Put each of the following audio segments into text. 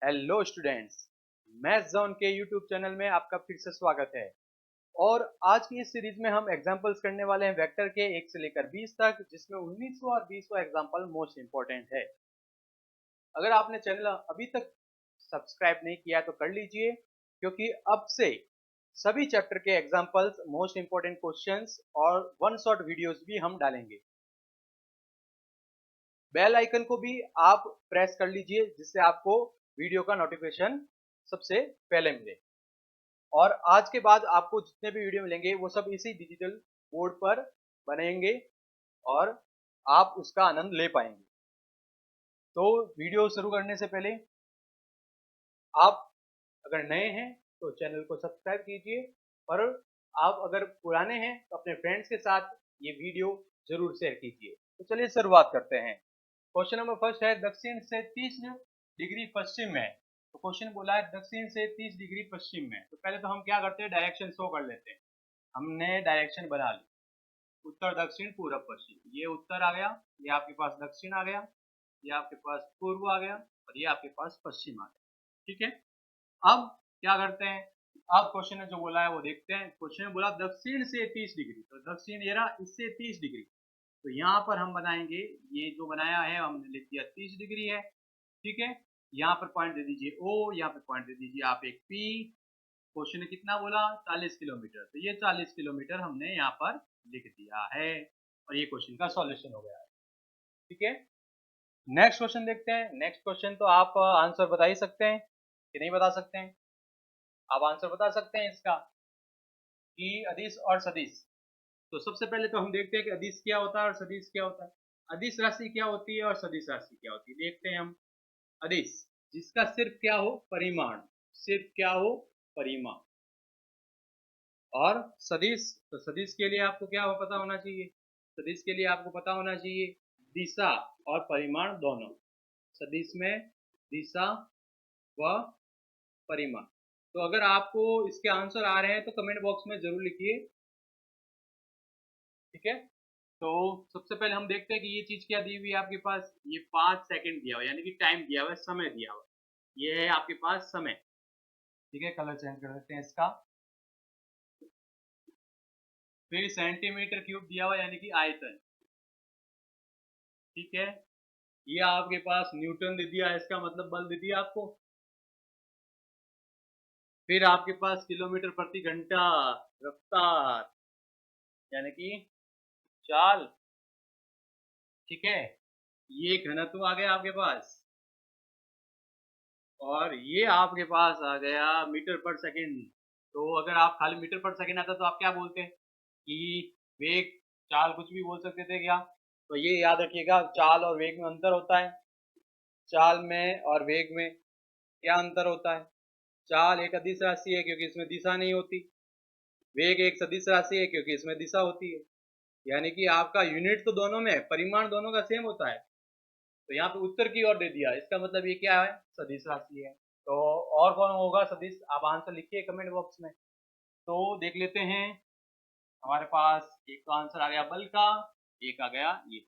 Hello students, math zone के YouTube channel में आपका फिर से स्वागत है। और आज की इस सीरीज में हम एग्जांपल्स करने वाले हैं वेक्टर के 1 से लेकर 20 तक, जिसमें 19वां और 20वां एग्जांपल मोस्ट इंपॉर्टेंट है। अगर आपने चैनल अभी तक सब्सक्राइब नहीं किया तो कर लीजिए, क्योंकि अब से सभी चैप्टर के एग्जांपल्स, मोस्ट इंपॉर्टेंट क्वेश्चंस और वन शॉट वीडियोस भी हम डालेंगे। बेल आइकन को भी आप प्रेस कर लीजिए, जिससे आपको वीडियो का नोटिफिकेशन सबसे पहले मिले। और आज के बाद आपको जितने भी वीडियो मिलेंगे वो सब इसी डिजिटल बोर्ड पर बनेंगे और आप उसका आनंद ले पाएंगे। तो वीडियो शुरू करने से पहले आप अगर नए हैं तो चैनल को सब्सक्राइब कीजिए, और आप अगर पुराने हैं तो अपने फ्रेंड्स के साथ ये वीडियो जरूर शेयर कीजिए। तो चलिए शुरुआत करते हैं। क्वेश्चन नंबर फर्स्ट है, दक्षिण से 30 डिग्री पश्चिम में। तो क्वेश्चन बोला है दक्षिण से 30 डिग्री पश्चिम में। तो पहले तो हम क्या करते हैं, डायरेक्शन शो कर लेते हैं। हमने डायरेक्शन बना ली, उत्तर दक्षिण पूर्व पश्चिम। ये उत्तर आ गया, ये आपके पास दक्षिण आ गया, ये आपके पास पूर्व आ गया, और ये आपके पास पश्चिम आ गया। ठीक है, अब क्या करते हैं, अब क्वेश्चन ने जो बोला है वो देखते हैं। क्वेश्चन ने बोला दक्षिण से 30 डिग्री, तो दक्षिण ये रहा, इससे 30 डिग्री। तो यहाँ पर हम बनाएंगे, ये जो बनाया है हमने लिख दिया 30 डिग्री है। ठीक है, यहाँ पर पॉइंट दे दीजिए O, यहाँ पर पॉइंट दे दीजिए आप एक P। क्वेश्चन ने कितना बोला, 40 किलोमीटर। तो ये 40 किलोमीटर हमने यहाँ पर लिख दिया है, और ये क्वेश्चन का सॉल्यूशन हो गया है। ठीक है, नेक्स्ट क्वेश्चन देखते हैं। नेक्स्ट क्वेश्चन तो आप आंसर बता ही सकते हैं कि नहीं बता सकते हैं? आप आंसर बता सकते हैं इसका, कि अदिश और सदिश। तो सबसे पहले तो हम देखते हैं कि अदिश क्या होता है और सदिश क्या होता है। अदिश राशि क्या होती है और सदिश राशि क्या होती है, देखते हैं हम। अदिश जिसका सिर्फ क्या हो, परिमाण, सिर्फ क्या हो, परिमाण। और सदिश, तो सदिश के लिए आपको क्या पता होना चाहिए, सदिश के लिए आपको पता होना चाहिए दिशा और परिमाण दोनों। सदिश में दिशा व परिमाण। तो अगर आपको इसके आंसर आ रहे हैं तो कमेंट बॉक्स में जरूर लिखिए। ठीक है, तो सबसे पहले हम देखते हैं कि ये चीज क्या दी हुई है आपके पास। ये 5 सेकंड दिया हुआ है, यानी कि टाइम दिया हुआ है, समय दिया हुआ है। ये है आपके पास समय। ठीक है, कलर चेंज कर देते हैं इसका। फिर सेंटीमीटर क्यूब दिया हुआ है, यानी कि आयतन। ठीक है, ये आपके पास न्यूटन दे दिया है, इसका मतलब बल दे दिया आपको। फिर आपके पास किलोमीटर प्रति घंटा, रफ्तार, यानी कि चाल। ठीक है, ये घनत्व आ गया आपके पास, और ये आपके पास आ गया मीटर पर सेकंड। तो अगर आप खाली मीटर पर सेकंड आता तो आप क्या बोलते हैं, कि वेग, चाल, कुछ भी बोल सकते थे क्या? तो ये याद रखिएगा, चाल और वेग में अंतर होता है। चाल में और वेग में क्या अंतर होता है? चाल एक अदिश राशि है क्योंकि इसमें दिशा नहीं होती। वेग एक सदिश राशि है क्योंकि इसमें दिशा होती है। यानी कि आपका यूनिट तो दोनों में, परिमाण दोनों का सेम होता है। तो यहाँ पे उत्तर की ओर दे दिया, इसका मतलब ये क्या है, सदिश राशि है। तो और कौन होगा सदिश, आप आंसर लिखिए कमेंट बॉक्स में। तो देख लेते हैं, हमारे पास एक तो आंसर आ गया बल का, एक आ गया ये।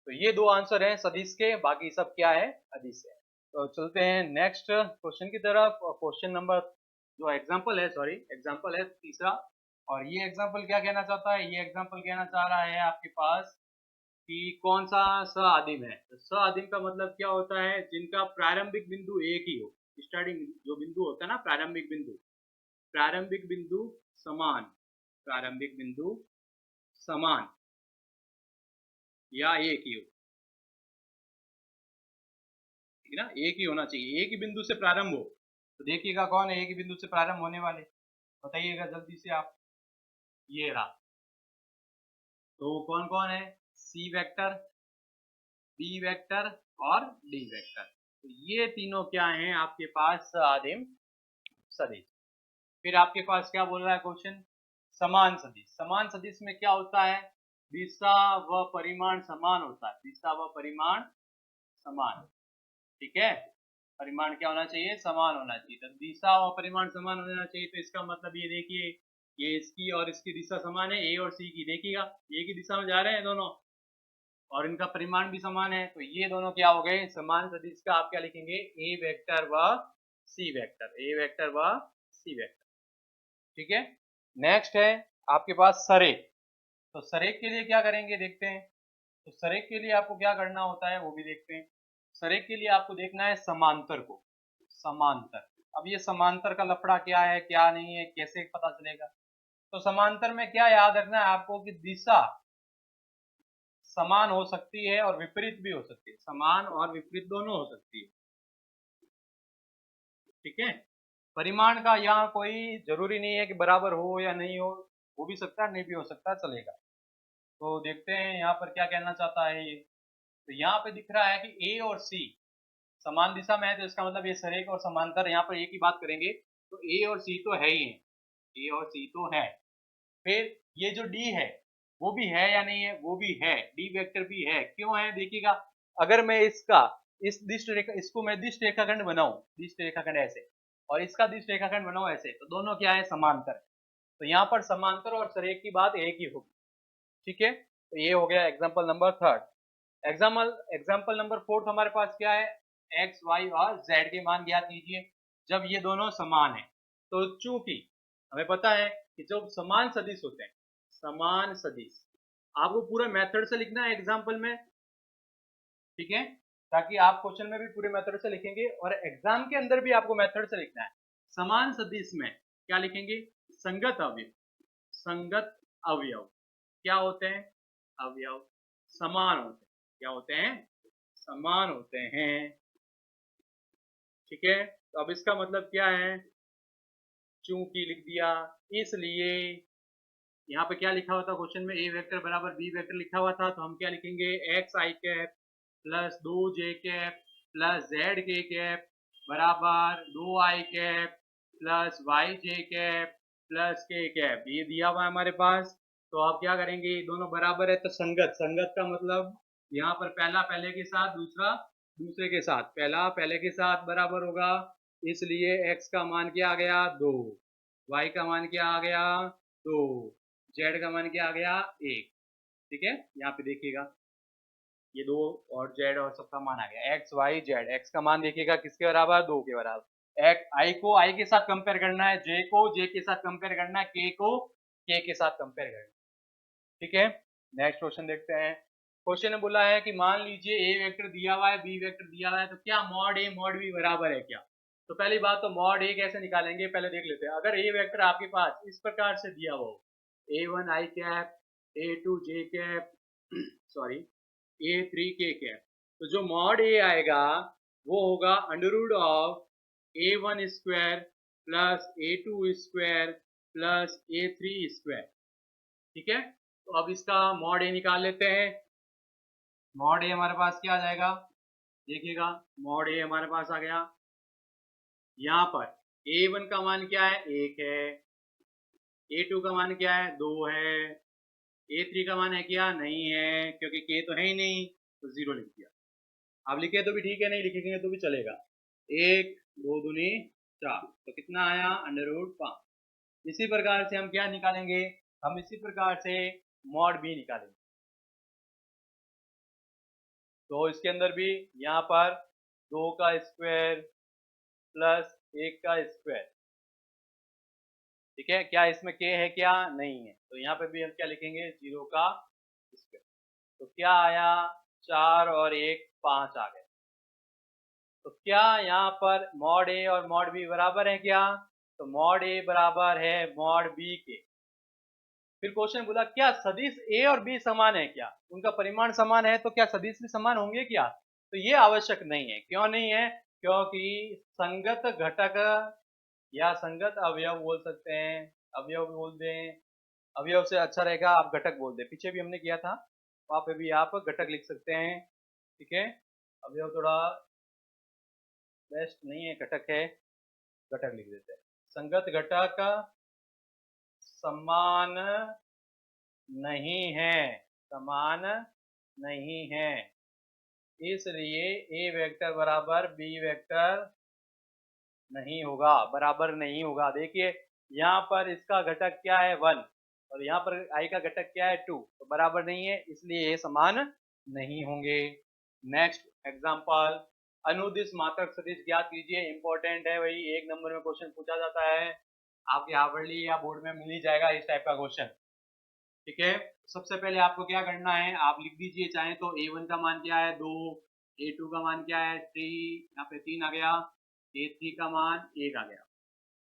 तो ये दो आंसर हैं सदिश के, बाकी सब क्या है, अदिश है। तो चलते हैं नेक्स्ट क्वेश्चन की तरफ। क्वेश्चन नंबर, जो एग्जाम्पल है, सॉरी एग्जाम्पल है तीसरा। और ये एग्जाम्पल क्या कहना चाहता है, ये एग्जाम्पल कहना चाह रहा है आपके पास कि कौन सा स आदिम है। तो स आदिम का मतलब क्या होता है, जिनका प्रारंभिक बिंदु एक ही हो। स्टार्टिंग जो बिंदु होता है ना, प्रारंभिक बिंदु, प्रारंभिक बिंदु समान, प्रारंभिक बिंदु समान या एक ही हो। ठीक है ना, एक ही होना चाहिए, एक ही बिंदु से प्रारंभ हो। तो देखिएगा कौन है एक ही बिंदु से प्रारंभ होने वाले, बताइएगा जल्दी से आप। ये रहा, तो कौन कौन है, सी वेक्टर, बी वेक्टर और डी वेक्टर। तो ये तीनों क्या हैं आपके पास, आदिम सदिश। फिर आपके पास क्या बोल रहा है क्वेश्चन, समान सदिश। समान सदिश में क्या होता है, दिशा व परिमाण समान होता है, दिशा व परिमाण समान। ठीक है, परिमाण क्या होना चाहिए, समान होना चाहिए। तो दिशा और परिमाण समान होना चाहिए, तो इसका मतलब ये देखिए, ये इसकी और इसकी दिशा समान है, ए और सी की। देखिएगा एक ही दिशा में जा रहे हैं दोनों, और इनका परिमाण भी समान है, तो ये दोनों क्या हो गए समान सदिश का आप क्या लिखेंगे ए वेक्टर व सी वेक्टर, ए वेक्टर व सी वेक्टर। ठीक है, नेक्स्ट है आपके पास सरेख। तो सरेख के लिए क्या करेंगे देखते हैं। तो सरेख के लिए आपको क्या करना होता है वो भी देखते हैं। सरेख के लिए आपको देखना है समांतर को, समांतर। अब ये समांतर का लफड़ा क्या है क्या नहीं है कैसे पता चलेगा। तो समांतर में क्या याद रखना है आपको कि दिशा समान हो सकती है और विपरीत भी हो सकती है, समान और विपरीत दोनों हो सकती है। ठीक है, परिमाण का यहाँ कोई जरूरी नहीं है कि बराबर हो या नहीं हो भी सकता है नहीं भी हो सकता, चलेगा। तो देखते हैं यहाँ पर क्या कहना चाहता है ये। तो यहाँ पे दिख रहा है कि ए और सी समान दिशा में है, तो इसका मतलब ये सरेख और समांतर। यहाँ पर ए की बात करेंगे तो ए और सी तो है ही है, ए और सी तो है। फिर ये जो डी है वो भी है या नहीं है, वो भी है, डी वेक्टर भी है। क्यों है देखिएगा, अगर मैं इसका इस दिश रेखा इसको मैं दिश रेखाखंड बनाऊं, दिश रेखाखंड ऐसे और इसका दिश रेखाखंड बनाऊं ऐसे, तो दोनों क्या है समांतर। तो यहाँ पर समांतर और सरेख की बात एक ही होगी। ठीक है, तो ये हो गया example number third. Example number fourth हमारे पास क्या है, एक्स वाई और जेड के मान ज्ञात कीजिए जब ये दोनों समान है। तो चूंकि हमें पता है कि जब समान सदिश होते हैं, समान सदिश आपको पूरे मेथड से लिखना है एग्जाम्पल में। ठीक है, ताकि आप क्वेश्चन में भी पूरे मेथड से लिखेंगे और एग्जाम के अंदर भी आपको मेथड से लिखना है। समान सदिश में क्या लिखेंगे, संगत अवयव, संगत अवयव क्या होते हैं, अवयव समान होते हैं, क्या होते हैं, समान होते हैं। ठीक है, तो अब इसका मतलब क्या है, चूंकि लिख दिया, इसलिए यहाँ पे क्या लिखा हुआ था क्वेश्चन में, ए वेक्टर बराबर बी वेक्टर लिखा हुआ था, तो हम क्या लिखेंगे एक्स आई कैप प्लस 2 जे कैप प्लस जेड के कैप बराबर 2 आई कैप प्लस वाई जे कैप प्लस के कैप, ये दिया हुआ है हमारे पास। तो आप क्या करेंगे, दोनों बराबर है तो संगत, संगत का मतलब यहाँ पर पहला पहले के साथ दूसरा दूसरे के साथ, पहला पहले के साथ बराबर होगा, इसलिए x का मान क्या आ गया 2, y का मान क्या आ गया 2, z का मान क्या आ गया 1। ठीक है, यहाँ पे देखिएगा ये 2 और z और सबका मान आ गया x y z। x का मान देखिएगा किसके बराबर, 2 के बराबर। i को i के साथ कंपेयर करना है, j को j के साथ कंपेयर करना है, k को k के साथ कंपेयर करना है। ठीक है, नेक्स्ट क्वेश्चन देखते हैं। क्वेश्चन ने बोला है कि मान लीजिए ए वेक्टर दिया हुआ है बी वेक्टर दिया हुआ है, तो क्या मॉड ए मॉड बी बराबर है क्या। तो पहली बात तो मॉड ए कैसे निकालेंगे पहले देख लेते हैं। अगर ए वेक्टर आपके पास इस प्रकार से दिया हुआ हो, a1 आई कैप, a2 जे कैप सॉरी a3 के कैप, तो जो मॉड ए आएगा वो होगा under root of a1 square plus a2 square plus a3 square. ठीक है, तो अब इसका मॉड ए निकाल लेते हैं। मॉड ए हमारे पास क्या आ जाएगा, देखिएगा मॉड ए हमारे पास आ गया। यहाँ पर a1 का मान क्या है 1 है, a2 का मान क्या है 2 है, a3 का मान है क्या नहीं है, क्योंकि k तो है ही नहीं तो 0 लिख दिया। आप लिखे तो भी ठीक है, नहीं लिखेंगे तो भी चलेगा। 1 2 दूनी 4, तो कितना आया अंडर रूट 5। इसी प्रकार से हम क्या निकालेंगे, हम इसी प्रकार से मॉड बी निकालेंगे। तो इसके अंदर भी यहाँ पर 2 का स्क्वायर प्लस 1 का स्क्वायर। ठीक है, क्या इसमें k है क्या नहीं है, तो यहाँ पे भी हम क्या लिखेंगे 0 का स्क्वायर। तो क्या आया 4 और 1 5 आ गए। तो क्या यहाँ पर मॉड ए और मॉड बी बराबर है क्या, तो मॉड ए बराबर है मॉड बी के। फिर क्वेश्चन बोला क्या सदिश ए और बी समान है क्या, उनका परिमाण समान है तो क्या सदिश भी समान होंगे क्या। तो ये आवश्यक नहीं है। क्यों नहीं है, क्योंकि संगत घटक या संगत अवयव बोल सकते हैं, अवयव बोल दें, अवयव से अच्छा रहेगा आप घटक बोल दें, पीछे भी हमने किया था, वहां पे भी आप घटक लिख सकते हैं। ठीक है, अवयव थोड़ा बेस्ट नहीं है, घटक है, घटक लिख देते हैं। संगत घटक समान नहीं है, समान नहीं है, इसलिए ए वेक्टर बराबर बी वेक्टर नहीं होगा, बराबर नहीं होगा। देखिए यहाँ पर इसका घटक क्या है 1 और यहाँ पर आई का घटक क्या है 2, तो बराबर नहीं है, इसलिए ये समान नहीं होंगे। नेक्स्ट एग्जांपल, अनुदिश मात्रक सदिश ज्ञात कीजिए। इंपॉर्टेंट है, वही 1 नंबर में क्वेश्चन पूछा जाता है, आपके हार्डली या बोर्ड में मिल ही जाएगा इस टाइप का क्वेश्चन। ठीक है, सबसे पहले आपको क्या करना है, आप लिख दीजिए, चाहे तो a1 का मान क्या है 2, a2 का मान क्या है 3, यहाँ पे 3 आ गया, a3 का मान 1 आ गया।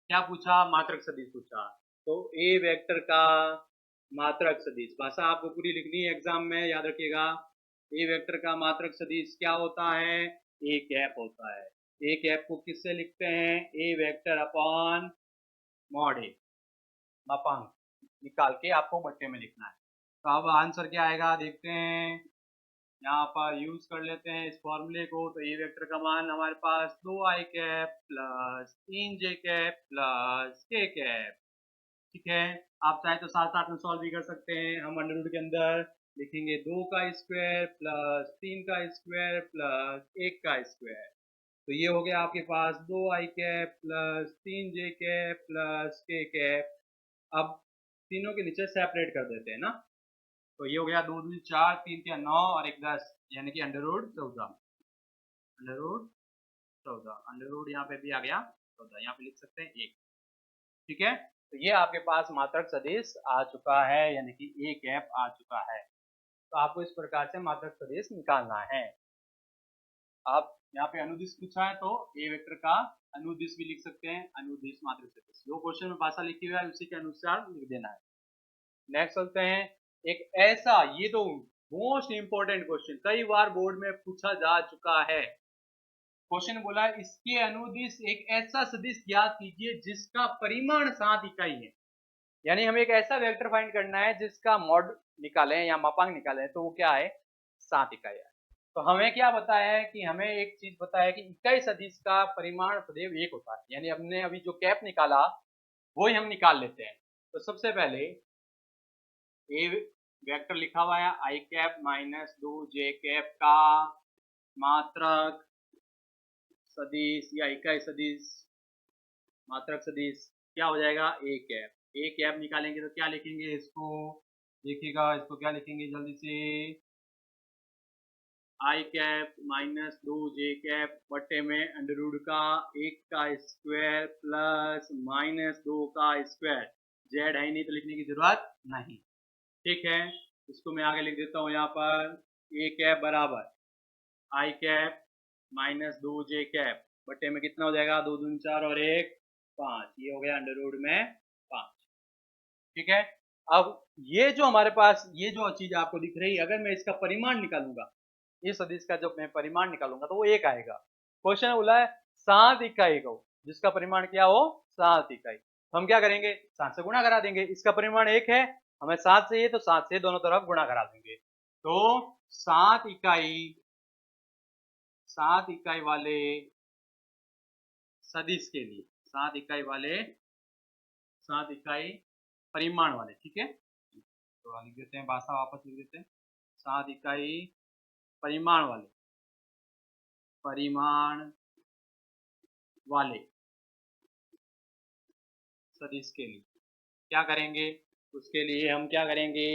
क्या पूछा, मात्रक सदिश पूछा, तो ए वेक्टर का मात्रक सदिश, भाषा आपको पूरी लिखनी है एग्जाम में, याद रखिएगा। ए वेक्टर का मात्रक सदिश क्या होता है, ए कैप होता है। ए कैप को किससे लिखते हैं, ए वेक्टर अपॉन मॉड ए, मापांक निकाल के आपको बट्टे में लिखना है। तो अब आंसर क्या आएगा देखते हैं, यहाँ पर यूज कर लेते हैं इस फॉर्मूले को। तो ए वेक्टर का मान हमारे पास 2i cap plus 3j cap plus k cap. ठीक है, आप चाहे तो साथ साथ में सॉल्व भी कर सकते हैं। हम अंडर रूट के अंदर लिखेंगे 2 का स्क्वायर प्लस 3 का स्क्वायर प्लस 1 का स्क्वायर। तो ये हो गया आपके पास 2i cap plus 3j cap plus k cap. अब तीनों के नीचे सेपरेट कर देते हैं ना, तो ये हो गया 2 दूनी 4, 3 के 9 और 1 10, यानी कि under root 14, under root 14, under root यहाँ पे भी आ गया 14, यहाँ पे लिख सकते हैं 1। ठीक है, तो ये आपके पास मात्रक सदिश आ चुका है, यानी कि ए कैप आ चुका है। तो आपको इस प्रकार से मात्रक सदिश निकालना है। आप यहाँ पे अनुदिश पूछा है तो ए वेक्टर का अनुदिश भी लिख सकते हैं, अनुदिश मात्रक सदिश, जो क्वेश्चन में भाषा लिखी हुई है उसी के अनुसार लिख देना है। नेक्स्ट चलते हैं, एक ऐसा, ये तो मोस्ट इंपोर्टेंट क्वेश्चन, कई बार बोर्ड में पूछा जा चुका है। क्वेश्चन बोला इसके अनुदिश एक ऐसा सदिश ज्ञात कीजिए जिसका परिमाण 7 इकाई है। यानी हमें एक ऐसा वेक्टर फाइंड करना है जिसका मॉड निकालें या मापांक निकालें, तो वो क्या है, 7 इकाई है। तो हमें क्या बताया है कि हमें एक चीज बताया है कि इकाई सदिश का परिमाण सदैव 1 होता है। यानी हमने अभी जो कैप निकाला वो ही हम निकाल लेते हैं। तो सबसे पहले ए वेक्टर लिखा हुआ है आई कैप माइनस 2j कैप का मात्रक सदिश या इकाई सदिश, मात्रक सदिश क्या हो जाएगा, ए कैप। ए कैप निकालेंगे तो क्या लिखेंगे इसको, देखिएगा इसको क्या लिखेंगे जल्दी से, आई कैप माइनस 2j कैप बट्टे में अंडर रूट का 1 का स्क्वायर प्लस माइनस 2 का स्क्वायर। जेड है ही नहीं तो लिखने की जरूरत नहीं। ठीक है, इसको मैं आगे लिख देता हूँ, यहाँ पर ए कैप बराबर आई कैप माइनस 2j कैप बट्टे में कितना हो जाएगा, 2 दूनी 4 और 1 5, ये हो गया अंडर रूट में 5। ठीक है, अब ये जो हमारे पास ये जो चीज आपको दिख रही है, अगर मैं इसका परिमाण निकालूंगा, इस सदिश का जब मैं परिमाण निकालूंगा तो वो 1 आएगा। क्वेश्चन बोला है 7 इकाई का, जिसका परिमाण क्या हो, 7 इकाई। तो हम क्या करेंगे, 7 से गुणा करा देंगे, इसका परिमाण 1 है, हमें 7 चाहिए तो 7 से दोनों तरफ गुणा करा देंगे। तो 7 इकाई, 7 इकाई वाले सदिश के लिए, 7 इकाई वाले, 7 इकाई परिमाण वाले, ठीक है, तो लिख देते हैं, भाषा वापस लिख देते हैं, 7 इकाई परिमाण वाले, परिमाण वाले सदिश के लिए क्या करेंगे, उसके लिए हम क्या करेंगे,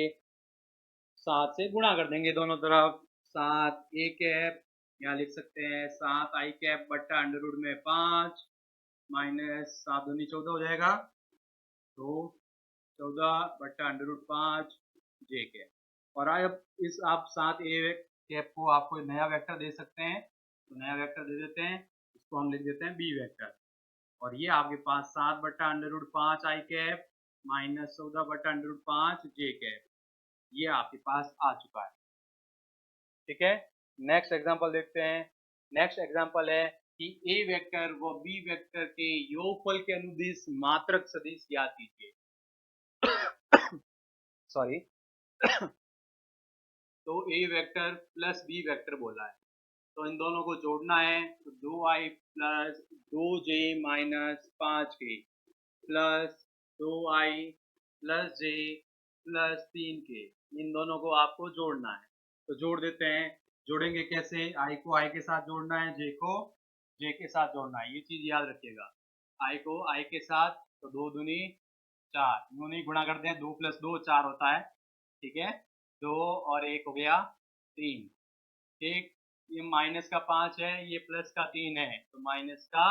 7 से गुणा कर देंगे दोनों तरफ। 7 ए कैप, यहाँ लिख सकते हैं 7 आई कैप बट्टा अंडर रूट में 5 माइनस 7 दूनी 14 हो जाएगा, तो 14 बट्टा अंडर रूट 5 जे कैप। और अब इस आप 7 ए कैप को आपको नया वेक्टर दे सकते हैं, तो नया वेक्टर दे देते हैं, इसको हम लिख देते हैं बी वेक्टर। और ये आपके पास 7 बट्टा अंडर रूट 5 आई कैप माइनस 14 बट्टा अंडर रूट 5 जे कैप, ये आपके पास आ चुका है। ठीक है, नेक्स्ट एग्जांपल देखते हैं। नेक्स्ट एग्जांपल है कि ए वेक्टर व बी वेक्टर के योगफल के अनुदिश मात्रक सदिश ज्ञात कीजिए। सॉरी तो A vector plus B vector बोला है, तो इन दोनों को जोड़ना है, तो 2i plus 2j minus 5k plus 2i plus j plus 3k, इन दोनों को आपको जोड़ना है। तो जोड़ देते हैं, जोड़ेंगे कैसे, i को i के साथ जोड़ना है, j को j के साथ जोड़ना है, ये चीज याद रखिएगा। i को i के साथ, तो 2 दूनी 4, यूं नहीं गुणा करते हैं, 2 प्लस 2 4 होता है, ठीक है, 2 और 1 हो गया 3, ठीक, ये माइनस का 5 है, ये प्लस का 3 है, तो माइनस का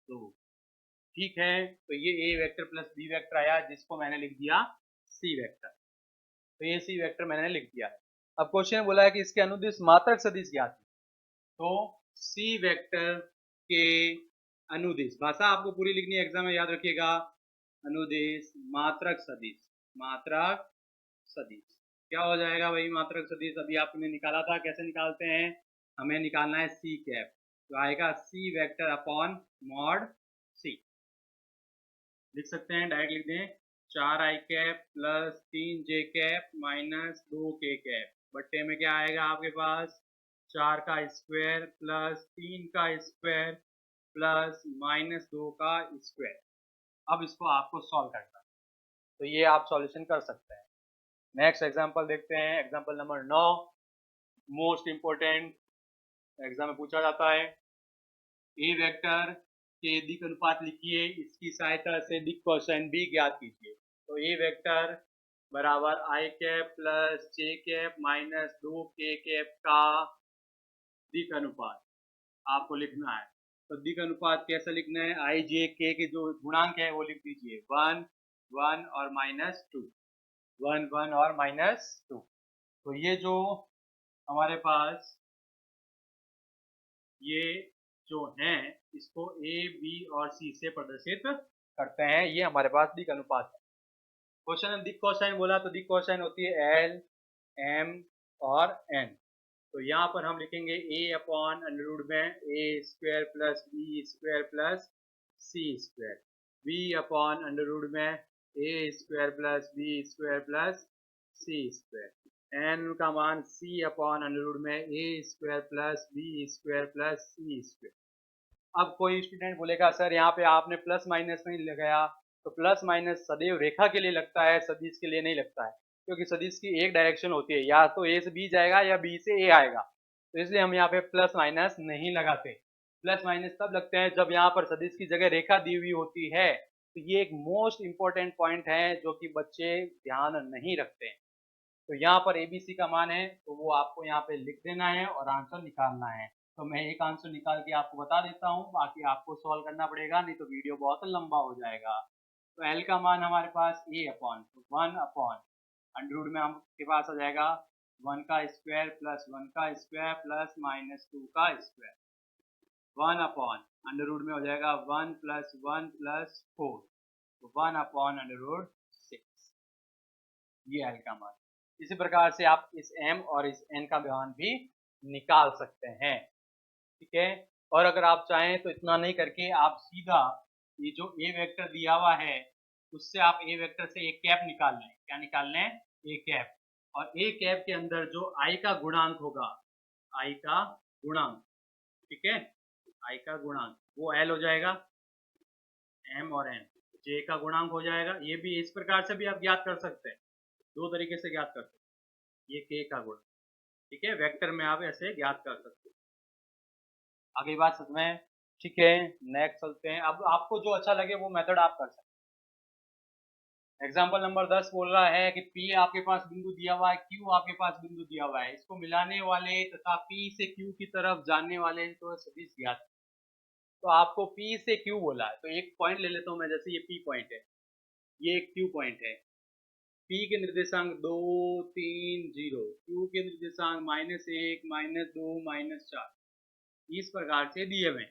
2। ठीक है, तो ये ए वेक्टर प्लस बी वेक्टर आया, जिसको मैंने लिख दिया सी वेक्टर। तो ये सी वेक्टर मैंने लिख दिया है। अब क्वेश्चन बोला है कि इसके अनुदिश मात्रक सदिश ज्ञात है। तो सी वेक्टर के अनुदिश, भाषा आपको पूरी लिखनी है, एग्जाम में याद रखिएगा। अनुदिश मात्रक सदिश, मात्रक सदिश क्या हो जाएगा भाई? मात्रक सदिश अभी आपने निकाला था, कैसे निकालते हैं? हमें निकालना है सी कैप, तो आएगा सी वेक्टर अपॉन मॉड सी। लिख सकते हैं, डायरेक्ट लिख दें, 4 आई कैप प्लस 3 जे कैप माइनस 2 के कैप, बट्टे में क्या आएगा आपके पास? 4 का स्क्वायर प्लस 3 का स्क्वायर प्लस माइनस 2 का स्क्वायर। अब इसको आपको सॉल्व करना है, तो ये आप सॉल्यूशन कर सकते हैं। नेक्स्ट एग्जांपल देखते हैं, example number 9, most important, exam में पूछा जाता है। ए वेक्टर के दिक् अनुपात लिखिए, इसकी सहायता से दिक् कोसाइन बी ज्ञात कीजिए। तो ए वेक्टर बराबर आई कैप प्लस जे कैप माइनस 2 के कैप का दिक् अनुपात आपको लिखना है। तो दिक् अनुपात कैसे लिखना है? आई जे के जो गुणांक है वो लिख दीजिए, 1 1 और -2, 1 1 और -2। तो ये जो हमारे पास ये जो हैं, इसको ए बी और सी से प्रदर्शित करते हैं। ये हमारे पास दिक् अनुपात है। क्वेश्चन में दिक् कोसाइन बोला, तो दिक् कोसाइन होती है एल, एम और एन। तो यहाँ पर हम लिखेंगे ए अपॉन अंडर रूट में A square plus B square plus C square, B upon under root में A square plus B square plus C square, N का मान सी अपॉन अंडर रूट में A square plus B square plus C square. अब कोई student बोलेगा sir यहाँ पे आपने प्लस माइनस नहीं लगाया, तो प्लस माइनस सदैव रेखा के लिए लगता है, सदिश के लिए नहीं लगता है, क्योंकि सदिश की एक डायरेक्शन होती है, या तो ए से बी जाएगा या बी से ए आएगा। तो इसलिए हम यहाँ पे प्लस माइनस नहीं लगाते। प्लस माइनस तब लगते हैं जब यहाँ पर सदिश की जगह रेखा दी हुई होती है। तो ये एक मोस्ट इंपॉर्टेंट पॉइंट है जो कि बच्चे ध्यान नहीं रखते हैं। तो यहाँ पर एबीसी का मान है, तो वो आपको यहाँ पे लिख देना है और आंसर निकालना है। तो मैं एक आंसर निकाल के आपको बता देता हूँ, बाकी आपको सॉल्व करना पड़ेगा, नहीं तो वीडियो बहुत लंबा हो जाएगा। तो एल का मान हमारे पास ए अपॉन 1 अपॉन अंडर रूट में आपके पास आ जाएगा 1 का स्क्वायर प्लस 1 का स्क्वायर प्लस -2 का स्क्वायर, 1 अपॉन अंडर रूट में हो जाएगा 1 प्लस 1 प्लस 4, तो 1 अपॉन अंडर रूट 6, ये एल का मान। इसी प्रकार से आप इस m और इस n का मान भी निकाल सकते हैं, ठीक है। और अगर आप चाहें तो इतना नहीं करके आप सीधा ये जो a वेक्टर दिया हुआ है उससे आप a वेक्टर से एक कैप निकाल लें। क्या निकाल लें? a cap. और a कैप के अंदर जो i का गुणांक होगा, i का गुणांक, ठीक है, i का गुणांक वो l हो जाएगा, m और n, j का गुणांक हो जाएगा। ये भी इस प्रकार से भी आप ज्ञात कर सकते हैं, दो तरीके से ज्ञात कर सकते हैं। ये k का गुण, ठीक है, वेक्टर में आप ऐसे ज्ञात कर सकते हैं। आगे बात समझ में, ठीक है। नेक्स्ट चलते हैं। अब आपको जो अच्छा लगे वो मेथड आप कर सकते हैं। एग्जांपल नंबर 10 बोल रहा है कि P आपके पास बिंदु दिया हुआ है, Q आपके पास बिंदु दिया हुआ है, इसको मिलाने वाले तथा P से Q की तरफ जाने वाले तो सदिश ज्ञात। तो आपको P से Q बोला है, तो एक पॉइंट ले लेता हूं मैं, जैसे ये P पॉइंट है, ये एक Q पॉइंट है। P के निर्देशांक 2 3 0, Q के निर्देशांक -1 -2 -4, इस प्रकार से दिए हुए।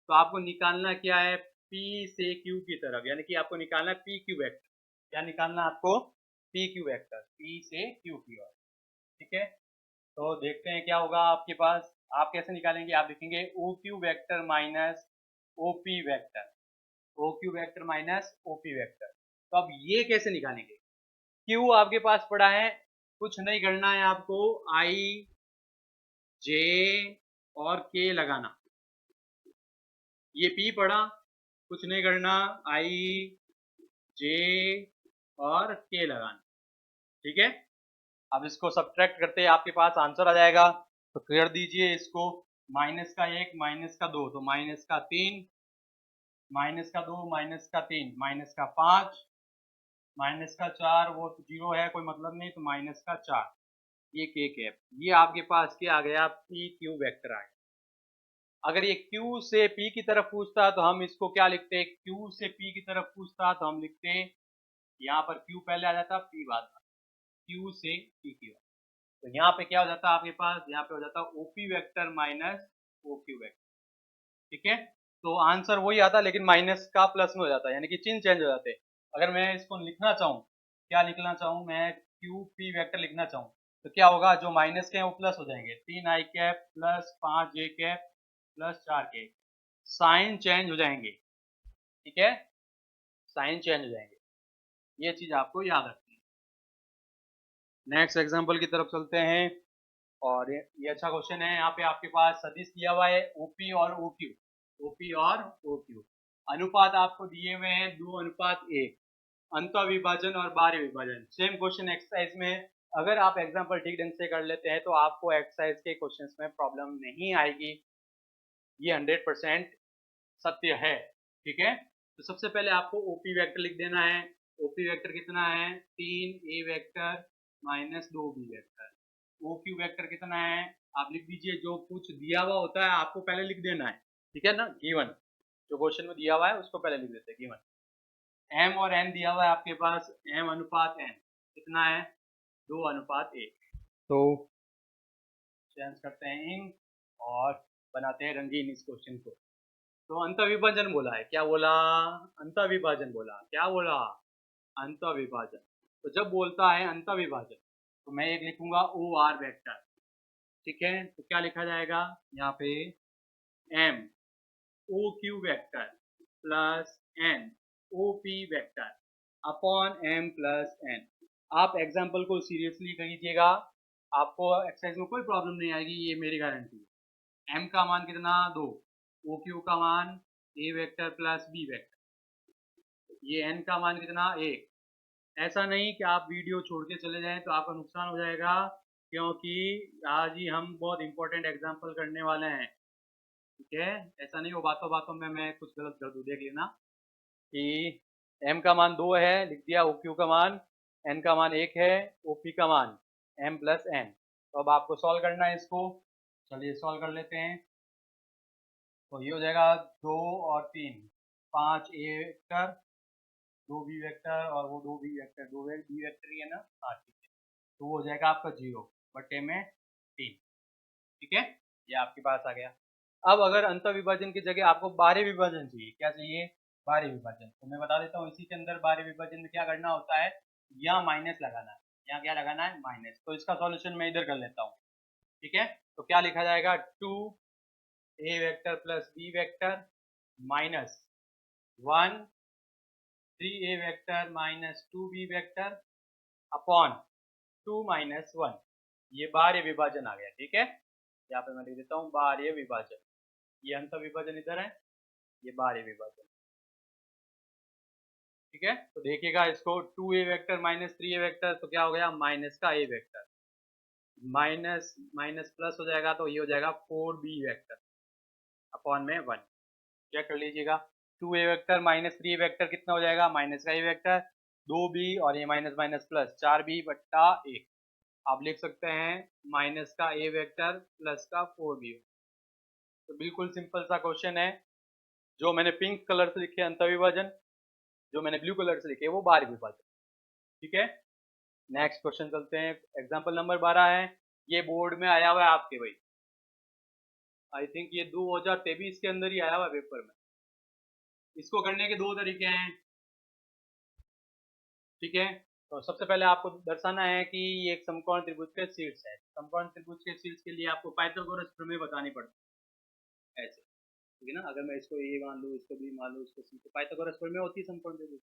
तो आपको निकालना क्या है? P से Q की तरफ, यानी कि आपको निकालना है PQ वेक्टर। क्या निकालना आपको? PQ वेक्टर, P से Q की ओर, ठीक है। तो देखते हैं क्या होगा आपके पास। आप कैसे निकालेंगे? आप लिखेंगे OQ vector minus OP vector, OQ vector minus OP vector. तो अब ये कैसे निकालेंगे? Q आपके पास पड़ा है, कुछ नहीं करना है आपको, I J और K लगाना। ये P पड़ा, कुछ नहीं करना, I J और K लगाना, ठीक है। अब इसको सब्ट्रैक्ट करते आपके पास आंसर आ जाएगा, तो कर दीजिए इसको, माइनस का 1 माइनस का 2 तो माइनस का 3, माइनस का 2 माइनस का 3 माइनस का 5, माइनस का 4 वो तो 0 है, कोई मतलब नहीं, तो माइनस का 4, ये k कैप, ये आपके पास क्या आ गया, p q वेक्टर आ गया। अगर ये q से p की तरफ पूछता तो हम इसको क्या लिखते, q से p की तरफ पूछता तो हम लिखते, यहाँ पर q पहले आ जाता, p बाद में, q से p की बात। तो यहाँ पे क्या हो जाता आपके पास, यहाँ पे हो जाता OP vector minus OQ vector, ठीक है। तो आंसर वही आता लेकिन माइनस का प्लस में हो जाता है, यानी कि चिन्ह चेंज हो जाते हैं। अगर मैं इसको लिखना चाहूँ, क्या लिखना चाहूँ मैं, QP वेक्टर लिखना चाहूँ तो क्या होगा, जो माइनस के हैं वो प्लस हो जाएंगे, 3i cap plus 5j cap plus 4k, sign change हो जाएंगे, ठीक है, साइन चेंज हो जाएंगे। ये चीज आपको याद रखनी है। नेक्स्ट एग्जांपल की तरफ चलते हैं, और ये अच्छा क्वेश्चन है। यहाँ पे आपके पास सदिश दिया हुआ है ओपी और ओक्यू, ओपी और ओक्यू, अनुपात आपको दिए हुए हैं 2:1, अंत विभाजन और बाह्य विभाजन। सेम क्वेश्चन एक्सरसाइज में, अगर आप एग्जांपल ठीक ढंग से कर लेते हैं तो आपको एक्सरसाइज के क्वेश्चंस में प्रॉब्लम नहीं आएगी, ये 100% सत्य है, ठीक है। तो सबसे पहले आपको ओपी वेक्टर लिख देना है। ओपी वेक्टर कितना है, 3a vector minus 2b vector. OQ vector कितना है, आप लिख दीजिए, जो कुछ दिया हुआ होता है आपको पहले लिख देना है, ठीक है ना, गिवन, जो क्वेश्चन में दिया हुआ है उसको पहले लिख देते हैं, गिवन। m और n दिया हुआ है आपके पास, m अनुपात n कितना है, 2:1। तो चेंज करते हैं इंक और बनाते हैं रंगीन इस क्वेश्चन को। तो अंत विभाजन बोला है, क्या बोला, अंत विभाजन बोला, क्या बोला, अंत विभाजन। तो जब बोलता है अंत विभाजन तो मैं एक लिखूंगा OR वेक्टर, ठीक है। तो क्या लिखा जाएगा यहाँ पे, m OQ vector plus n OP vector upon m plus n। आप एग्जाम्पल को सीरियसली कीजिएगा, आपको एक्सरसाइज में कोई प्रॉब्लम नहीं आएगी, ये मेरी गारंटी है। m का मान कितना 2, OQ का मान a vector plus b vector, ये n का मान कितना 1। ऐसा नहीं कि आप वीडियो छोड़ के चले जाएं तो आपका नुकसान हो जाएगा, क्योंकि आज ही हम बहुत इंपॉर्टेंट एग्जाम्पल करने वाले हैं, ठीक है। ऐसा नहीं हो बातों बातों में मैं कुछ गलत कर दूं, देख लेना कि m का मान 2 है, लिख दिया OQ का मान, n का मान 1 है, OP का मान m प्लस n। तो अब आपको सॉल्व करना है इसको, चलिए सॉल्व कर लेते हैं। तो ये हो जाएगा 2 और 3, 5a वेक्टर, 2b वेक्टर और वो 2b वेक्टर, 2b वेक्टर ही है ना, हाँ ठीक है। तो वो हो जाएगा आपका 0 बटे में 3, ठीक है, ये आपके पास आ गया। अब अगर अंत विभाजन की जगह आपको बाह्य विभाजन चाहिए, क्या चाहिए, बाह्य विभाजन, तो मैं बता देता हूँ इसी के अंदर बाह्य विभाजन में क्या करना होता है, यहाँ माइनस लगाना है, यहाँ क्या लगाना है, माइनस। तो इसका सॉल्यूशन मैं इधर कर लेता हूँ, ठीक है। तो क्या लिखा जाएगा, 2a vector plus b vector minus 1 3a vector minus 2b vector upon 2 minus 1, ये बाह्य विभाजन आ गया, ठीक है। यहाँ पे मैं लिख देता हूँ बाह्य विभाजन, ये अंत विभाजन इधर है, ये बाह्य विभाजन, ठीक है। तो देखिएगा इसको, 2a vector minus 3a vector, तो क्या हो गया, माइनस का a vector, minus minus plus हो जाएगा तो ये हो जाएगा 4b वेक्टर अपॉन में 1, चेक कर लीजिएगा। 2a vector minus 3a vector कितना हो जाएगा, माइनस का a वेक्टर, 2b और ये माइनस माइनस प्लस 4b बट्टा 1। आप लिख सकते हैं माइनस का a वेक्टर प्लस का 4b। तो बिल्कुल सिंपल सा क्वेश्चन है। जो मैंने पिंक कलर से लिखे अंत विभाजन, जो मैंने ब्लू कलर से लिखे वो बाह्य विभाजन, ठीक है। नेक्स्ट क्वेश्चन चलते हैं, एग्जांपल नंबर 12 है, ये बोर्ड में आया हुआ है आपके भाई, आई थिंक ये 2023 के अंदर ही आया हुआ है पेपर में। इसको करने के दो तरीके हैं, ठीक है। तो सबसे पहले आपको दर्शाना है कि ये एक समकोण त्रिभुज के शीर्ष है। समकोण त्रिभुज के शीर्ष के लिए आपको पाइथागोरस प्रमेय बतानी पड़ती है, ऐसे, ठीक है ना। अगर मैं इसको ए मान लूँ, इसको बी मान लूँ, इसको सी, तो पाइथागोरस प्रमेय होती है समकोण त्रिभुज।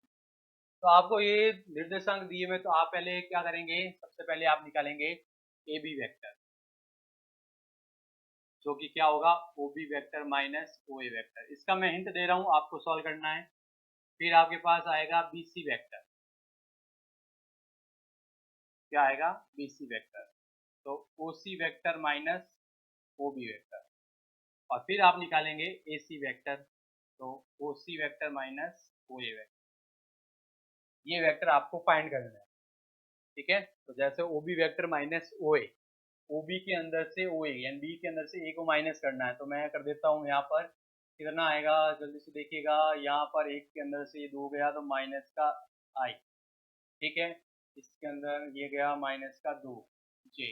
तो आपको ये निर्देशांक दिए में, तो आप पहले क्या करेंगे, सबसे पहले आप निकालेंगे ए बी वेक्टर, जो कि क्या होगा, ओ B vector minus O A vector. इसका मैं हिंट दे रहा हूँ, आपको सॉल्व करना है। फिर आपके पास आएगा बी सी वेक्टर, क्या आएगा, बी सी वेक्टर, तो O C vector minus O B vector. और फिर आप निकालेंगे ए सी वेक्टर, तो O C vector minus O A vector. ये वेक्टर आपको फाइंड करना है, ठीक है। तो जैसे O B vector minus O A, O B के अंदर से ओ ए यानी बी के अंदर से ए को माइनस करना है, तो मैं कर देता हूँ यहाँ पर कितना आएगा, जल्दी से देखिएगा। यहाँ पर एक के अंदर से ये 2 गया तो माइनस का आई, ठीक है। इसके अंदर ये गया माइनस का 2 जे,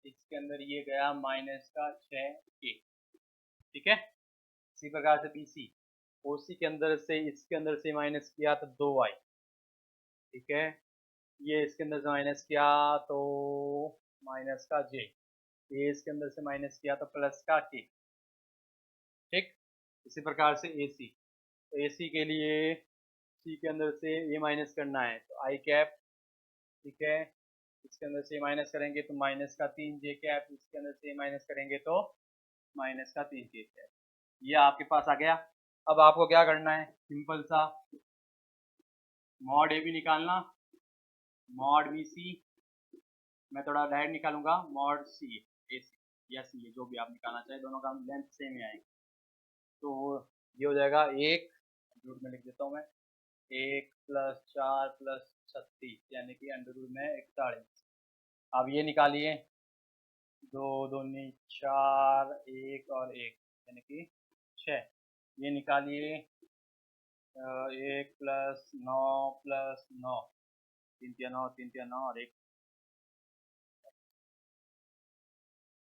इसके अंदर ये गया माइनस का 6 के, ठीक है। इसी प्रकार से बी सी, ओ सी के अंदर से इसके अंदर से माइनस किया तो 2 आई, ठीक है। ये इसके अंदर से माइनस किया तो माइनस का जे, ये इसके अंदर से माइनस किया तो प्लस का के, ठीक। इसी प्रकार से ए सी, तो ए सी के लिए सी के अंदर से ये माइनस करना है तो आई कैप, ठीक है। इसके अंदर से माइनस करेंगे तो माइनस का 3 जे कैप, इसके अंदर से माइनस करेंगे तो माइनस का 3 जे कैप, ये आपके पास आ गया। अब आपको क्या करना है, सिंपल सा मॉड ए बी निकालना, मॉड बी सी, मैं थोड़ा डायरेक्ट निकालूंगा, मॉड सी ए सी या सी, जो भी आप निकालना चाहे, दोनों का लेंथ सेम ही आएगी। तो ये हो जाएगा 1, रूट में लिख देता हूँ मैं, 1 + 4 + 36 यानी कि अंडर में 41। अब ये निकालिए, 2 दूनी 4, 1 और 1 यानी कि 6, ये निकालिए 1 + 9 + 9, 3 × 9 3 × 9 और 1,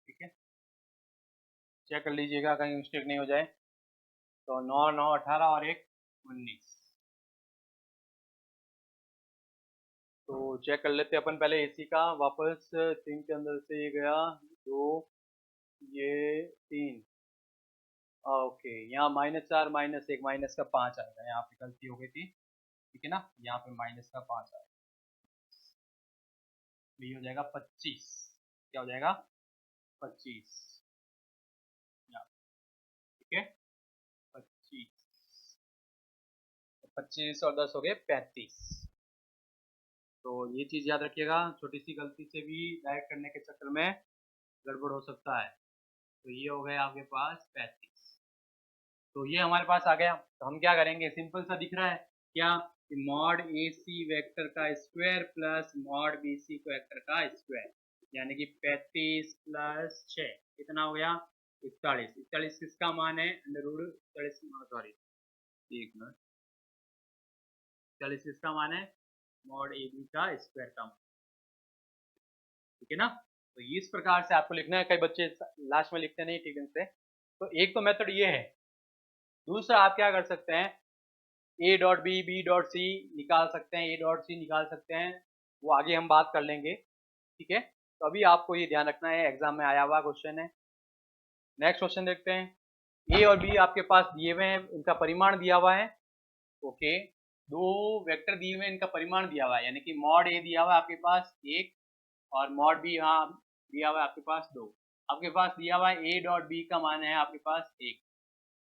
ठीक है। चेक कर लीजिएगा कहीं मिस्टेक नहीं हो जाए। तो 9 9 18 और 1 19। तो चेक कर लेते हैं अपन पहले एसी का वापस, 3 के अंदर से ये गया 2, ये 3, ओके। यहाँ -4 -1 माइनस का 5 आएगा, यहाँ पे गलती हो गई थी, ठीक है ना, यहाँ पे माइनस का 5 आएगा, ये हो जाएगा 25, क्या हो जाएगा 25, ठीक है 25, 25 और 10 हो गए 35। तो ये चीज़ याद रखिएगा, छोटी सी गलती से भी डायरेक्ट करने के चक्कर में गड़बड़ हो सकता है। तो ये हो गया आपके पास 35, तो ये हमारे पास आ गया। तो हम क्या करेंगे, सिंपल सा दिख रहा है क्या, मॉड ए सी वैक्टर का square plus mod B C vector का स्क्वायर, यानी कि 35 + 6 कितना हो गया 41। 41 किसका मान है, अंडर रूट 41, सॉरी 1 मिनट, 41 किसका मान है, मॉड ए बी का स्क्वायर का मान, ठीक है ना। तो इस प्रकार से आपको लिखना है, कई बच्चे लास्ट में लिखते नहीं ठीक से। तो एक तो मेथड ये है, दूसरा आप क्या कर सकते हैं, A dot B, B dot C निकाल सकते हैं, ए डॉट सी निकाल सकते हैं, वो आगे हम बात कर लेंगे, ठीक है। तो अभी आपको ये ध्यान रखना है, एग्जाम में आया हुआ क्वेश्चन है। नेक्स्ट क्वेश्चन देखते हैं, ए और बी आपके पास दिए हुए हैं, इनका परिमाण दिया हुआ है, ओके। दो वेक्टर दिए हुए हैं, इनका परिमाण दिया हुआ है, यानी कि मॉड ए दिया हुआ है आपके पास 1 और मॉड बी यहाँ दिया हुआ है आपके पास 2। आपके पास दिया हुआ है ए डॉट बी का मान है आपके पास 1,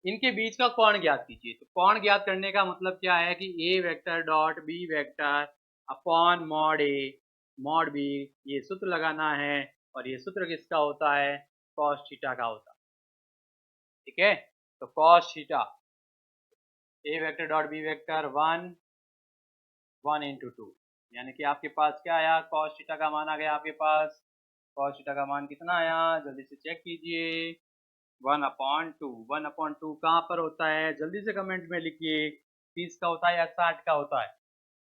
इनके बीच का कोण ज्ञात कीजिए। तो कोण ज्ञात करने का मतलब क्या है कि A vector dot B vector upon mod B, ये सूत्र लगाना है, और ये सूत्र किसका होता है, कॉस थीटा का होता है, ठीक है। तो कॉस थीटा, ए वेक्टर डॉट बी वेक्टर 1 × 2, यानी कि आपके पास क्या आया, कॉस थीटा का मान आ गया आपके पास। कॉस थीटा का मान कितना आया, जल्दी से चेक कीजिए, 1/2। 1/2 कहाँ पर होता है, जल्दी से कमेंट में लिखिए, 30 का होता है या 60 का होता है,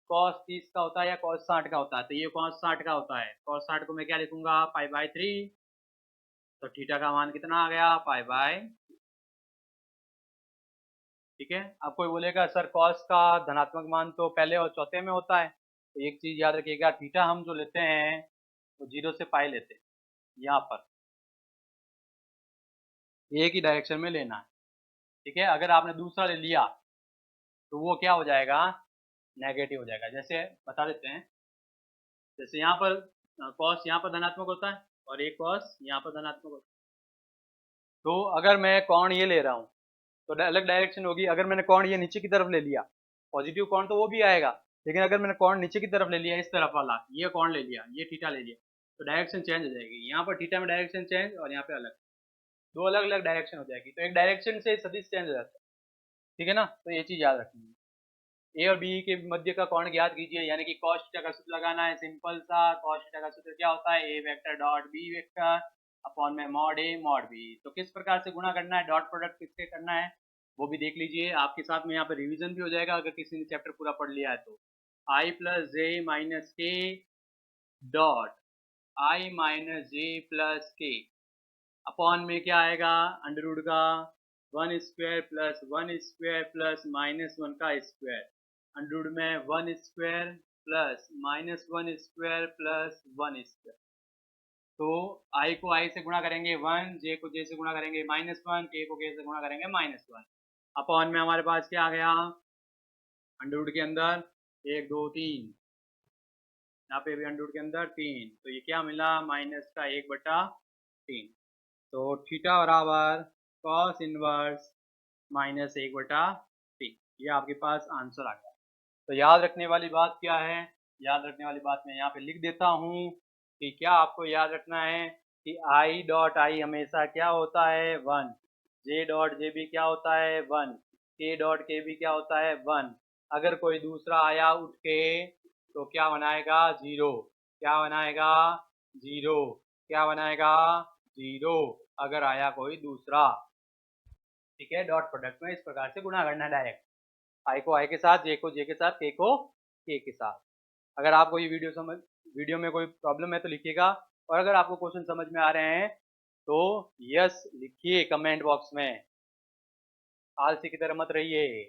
कॉस 30 का होता है या कॉस 60 का होता है। तो ये कॉस 60 का होता है, कॉस 60 को मैं क्या लिखूंगा, π/3। तो थीटा का मान कितना आ गया, π/, ठीक है। अब कोई बोलेगा सर कॉस का धनात्मक मान तो पहले और चौथे में होता है, तो एक चीज याद रखिएगा, थीटा हम जो लेते हैं वो 0 से π लेते हैं, यहाँ पर एक ही डायरेक्शन में लेना है, ठीक है। अगर आपने दूसरा ले लिया तो वो क्या हो जाएगा, नेगेटिव हो जाएगा। जैसे बता देते हैं, जैसे यहाँ पर कॉस यहाँ पर धनात्मक होता है और एक कॉस यहाँ पर धनात्मक होता है। तो अगर मैं कोण ये ले रहा हूँ तो अलग डायरेक्शन होगी, अगर मैंने कोण ये नीचे की तरफ ले लिया, पॉजिटिव कोण तो वो भी आएगा, लेकिन अगर मैंने कोण नीचे की तरफ ले लिया, इस तरफ वाला ये कोण ले लिया, ये थीटा ले लिया, तो डायरेक्शन चेंज हो जाएगी। यहाँ पर थीटा में डायरेक्शन चेंज और यहाँ पे अलग, दो अलग अलग डायरेक्शन हो जाएगी। तो एक डायरेक्शन से सदिश चेंज हो जाता है, ठीक है ना। तो ये चीज याद रखनी है। ए और बी के मध्य का कोण ज्ञात कीजिए, यानी कि cos थीटा का सूत्र लगाना है, सिंपल सा। cos थीटा का सूत्र क्या होता है, A vector dot B vector upon में मॉड ए मॉड बी। तो किस प्रकार से गुणा करना है, डॉट प्रोडक्ट किससे करना है वो भी देख लीजिए, आपके साथ में यहाँ पे रिवीजन भी हो जाएगा अगर किसी ने चैप्टर पूरा पढ़ लिया है तो। आई प्लस जे माइनस के dot I minus J plus के अपॉन में क्या आएगा, अंडर रूट का 1 स्क्वायर प्लस माइनस 1 का स्क्वायर, अंडर रूट में 1 square plus minus 1 square plus 1 square. तो आई को आई से गुणा करेंगे 1, जे को जे से गुणा करेंगे -1, के को के से गुणा करेंगे -1 अपॉन में हमारे पास क्या आ गया, अंडर रूट के अंदर 1 2 3, यहाँ पे भी अंडर रूट के अंदर 3, तो ये क्या मिला, माइनस का 1/3। तो थीटा बराबर कॉस इनवर्स -1/3, ये आपके पास आंसर आ गया। तो याद रखने वाली बात क्या है, याद रखने वाली बात मैं यहाँ पे लिख देता हूँ कि क्या आपको याद रखना है कि आई डॉट आई हमेशा क्या होता है 1, जे डॉट जे भी क्या होता है 1, के डॉट के भी क्या होता है 1। अगर कोई दूसरा आया उठ के तो क्या बनाएगा 0, क्या बनाएगा 0, क्या बनाएगा 0, अगर आया कोई दूसरा। ठीक है, डॉट प्रोडक्ट में इस प्रकार से गुणा करना है डायरेक्ट, आई को आई के साथ, जे को जे के साथ, के को के के साथ। अगर आपको ये वीडियो में कोई प्रॉब्लम है तो लिखिएगा, और अगर आपको क्वेश्चन समझ में आ रहे हैं तो यस लिखिए कमेंट बॉक्स में, आलसी की तरह मत रहिए।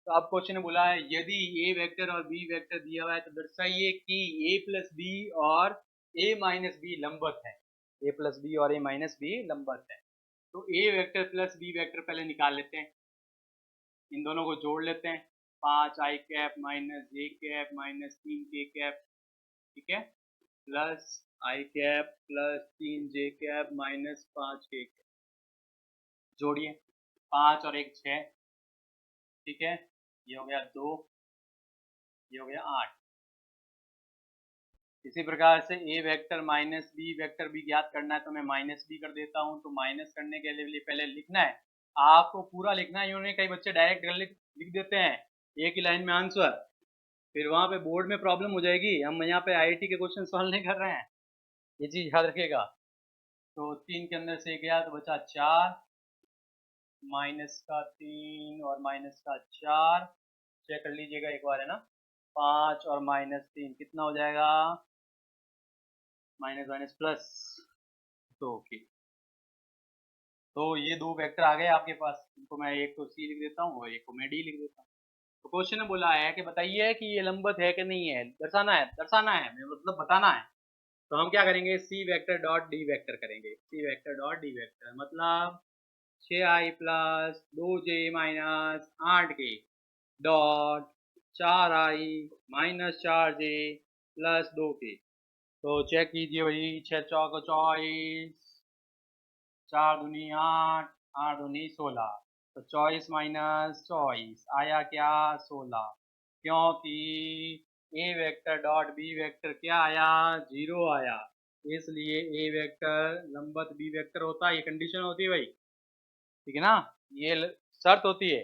तो अब क्वेश्चन ने बोला है यदि ए वेक्टर और बी वेक्टर दिया हुआ है तो दर्शाइए कि ए प्लस बी और ए माइनस बी लंबवत है, ए प्लस बी और ए माइनस बी लंबवत है। तो A vector plus B vector पहले निकाल लेते हैं, इन दोनों को जोड़ लेते हैं, 5 आई कैप माइनस जे कैप माइनस 3 के कैप, ठीक है, प्लस आई कैप प्लस 3 जे कैप माइनस 5 के कैप, जोड़िए 5 और 1 6, ठीक है, ये हो गया 2, ये हो गया 8। इसी प्रकार से ए वेक्टर माइनस बी वेक्टर भी ज्ञात करना है तो मैं माइनस बी कर देता हूँ। तो माइनस करने के लिए पहले लिखना है, आपको पूरा लिखना है, यूँ कई बच्चे डायरेक्ट लिख देते हैं एक ही लाइन में आंसर, फिर वहाँ पे बोर्ड में प्रॉब्लम हो जाएगी। हम यहाँ पे आईआईटी के क्वेश्चन सॉल्व नहीं कर रहे हैं, ये चीज़ याद रखिएगा। तो 3 के अंदर से गया तो बचा 4, माइनस का 3 और माइनस का 4, चेक कर लीजिएगा एक बार, है ना, 5 और -3 कितना हो जाएगा, माइनस माइनस प्लस, तो ओके। तो ये दो वेक्टर आ गए आपके पास, इनको मैं एक को सी लिख देता हूँ और एक को मैं डी लिख देता हूँ। तो क्वेश्चन ने बोला है कि बताइए कि ये लंबवत है कि नहीं है, दर्शाना है मतलब बताना है। तो हम क्या करेंगे, C vector dot D vector करेंगे, C vector dot D vector मतलब 6i plus 2j minus 8k dot 4i minus 4j plus 2k। तो चेक कीजिए भाई, 6 चौक 24, 4 दूनी 8, 8 दूनी 16, तो 24 माइनस 24 आया क्या 16, क्योंकि ए वेक्टर डॉट बी वेक्टर क्या आया 0 आया, इसलिए ए वेक्टर लंबवत बी वेक्टर होता है, ये कंडीशन होती है भाई, ठीक है ना, ये शर्त होती है।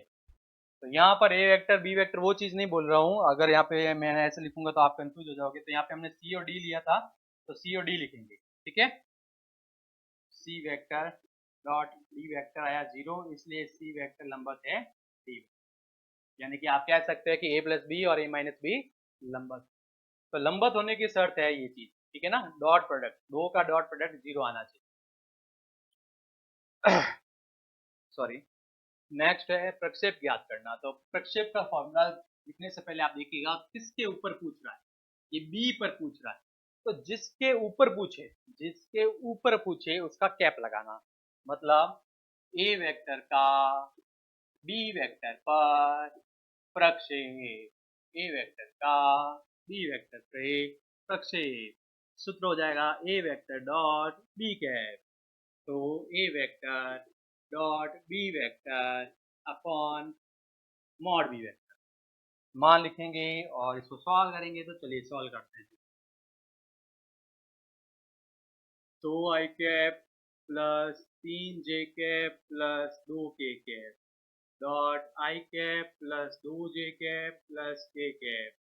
तो यहाँ पर ए वेक्टर बी वेक्टर वो चीज़ नहीं बोल रहा हूँ, अगर यहाँ पे मैं ऐसे लिखूंगा तो आप कंफ्यूज हो जाओगे, तो यहाँ पे हमने सी और डी लिया था तो सी और डी लिखेंगे, ठीक है, C vector dot D vector आया 0, इसलिए सी वेक्टर लंबवत है डी, यानी कि आप कह सकते हैं कि ए प्लस बी और ए माइनस बी लंबवत। तो लंबवत होने की शर्त है ये चीज, ठीक है ना, डॉट प्रोडक्ट, दो का डॉट प्रोडक्ट 0 आना चाहिए। सॉरी, नेक्स्ट है प्रक्षेप ज्ञात करना। तो प्रक्षेप का फॉर्मूला लिखने से पहले आप देखिएगा किसके ऊपर पूछ रहा है, ये बी पर पूछ रहा है, तो जिसके ऊपर पूछे उसका कैप लगाना, मतलब ए वेक्टर का बी वेक्टर पर प्रक्षेप, ए वेक्टर का बी वेक्टर पे प्रक्षेप, सूत्र हो जाएगा A vector dot B cap, तो A vector dot B vector upon mod B vector, मान लिखेंगे और इसको सॉल्व करेंगे। तो चलिए सॉल्व करते हैं। तो आई कैप प्लस 3 जे कैप प्लस 2 के cap dot I cap plus 2j cap plus k cap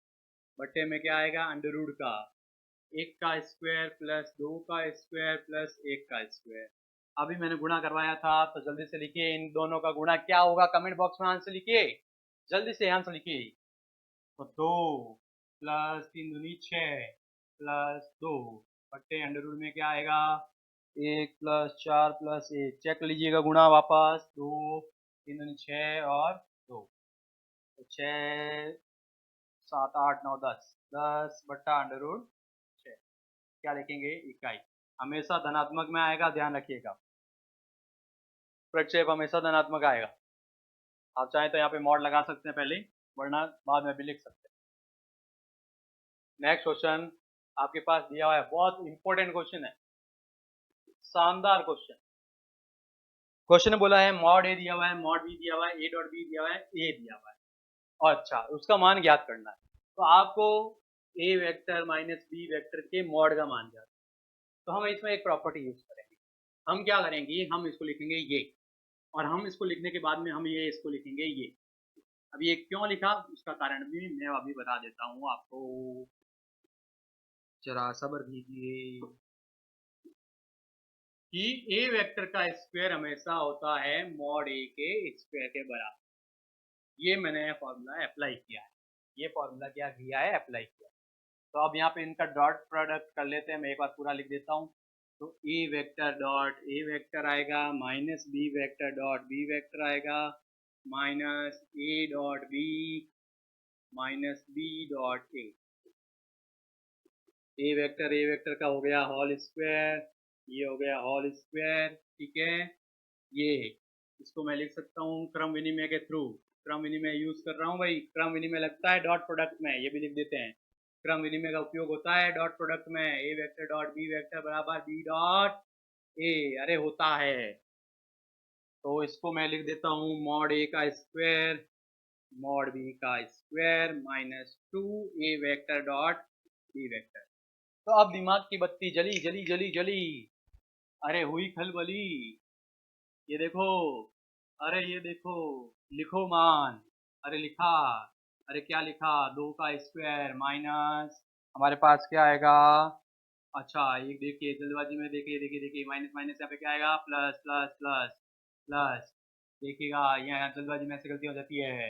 बट्टे में क्या आएगा अंडर रूट का 1 का स्क्वायर प्लस 2 का स्क्वायर प्लस 1 का स्क्वायर। अभी मैंने गुणा करवाया था तो जल्दी से लिखिए इन दोनों का गुणा क्या होगा, कमेंट बॉक्स में आंसर लिखिए, जल्दी से आंसर लिखिए। तो 2 प्लस 3 दूनी 6 प्लस 2 बट्टे अंडर रूट में क्या आएगा 1 प्लस 4 प्लस 1, चेक कर लीजिएगा गुणा वापस 2 3 दूनी 6 और 2 तो 6 7 8 9 10 बट्टा अंडर रूट 6 क्या लिखेंगे इकाई, हमेशा धनात्मक में आएगा ध्यान रखिएगा, प्रक्षेप हमेशा धनात्मक आएगा। आप चाहें तो यहाँ पे मॉड लगा सकते हैं पहले, वरना बाद में भी लिख सकते हैं। नेक्स्ट क्वेश्चन आपके पास दिया हुआ है, बहुत इंपॉर्टेंट क्वेश्चन है, शानदार क्वेश्चन। क्वेश्चन बोला है मॉड ए दिया हुआ है, मॉड बी दिया हुआ है, ए डॉट बी दिया हुआ है, ए दिया हुआ है और अच्छा उसका मान ज्ञात करना है। तो आपको ए वेक्टर माइनस बी वेक्टर के मॉड का मान ज्ञात, तो हम इसमें एक प्रॉपर्टी यूज करेंगे। हम क्या करेंगे, हम इसको लिखेंगे ये, और हम इसको लिखने के बाद में हम ये इसको लिखेंगे ये। अब ये क्यों लिखा उसका कारण भी मैं अभी बता देता हूँ आपको, जरा सब्र कीजिए। कि ए वेक्टर का स्क्वायर हमेशा होता है मॉड ए के स्क्वायर के बराबर, ये मैंने फॉर्मूला अप्लाई किया है, ये फॉर्मूला क्या किया है अप्लाई किया। तो अब यहाँ पे इनका डॉट प्रोडक्ट कर लेते हैं, मैं एक बार पूरा लिख देता हूँ। तो A vector dot A vector आएगा minus B vector dot B vector आएगा minus A dot B minus B dot A vector का हो गया होल स्क्वायर, ये हो गया होल स्क्वायर, ठीक है। ये इसको मैं लिख सकता हूँ क्रम विनिमय के थ्रू, क्रम विनिमय यूज कर रहा हूँ भाई, क्रम विनिमय लगता है डॉट प्रोडक्ट में, ये भी लिख देते हैं, क्रम विनिमय का उपयोग होता है डॉट प्रोडक्ट में, ए वेक्टर डॉट बी वेक्टर बराबर बी डॉट ए, अरे होता है। तो इसको मैं लिख देता हूँ मॉड ए का स्क्वायर मॉड बी का स्क्वायर माइनस 2 ए वेक्टर डॉट बी वेक्टर। तो अब दिमाग की बत्ती जली जली जली जली, अरे हुई खलबली, ये देखो, अरे ये देखो, लिखो मान, अरे लिखा, अरे क्या लिखा 2 का स्क्वायर माइनस हमारे पास क्या आएगा, अच्छा ये देखिए जल्दबाजी में, देखिए देखिए देखिए माइनस माइनस यहाँ पे क्या आएगा प्लस प्लस प्लस प्लस, देखिएगा यहाँ जल्दबाजी में ऐसे गलती हो जाती है,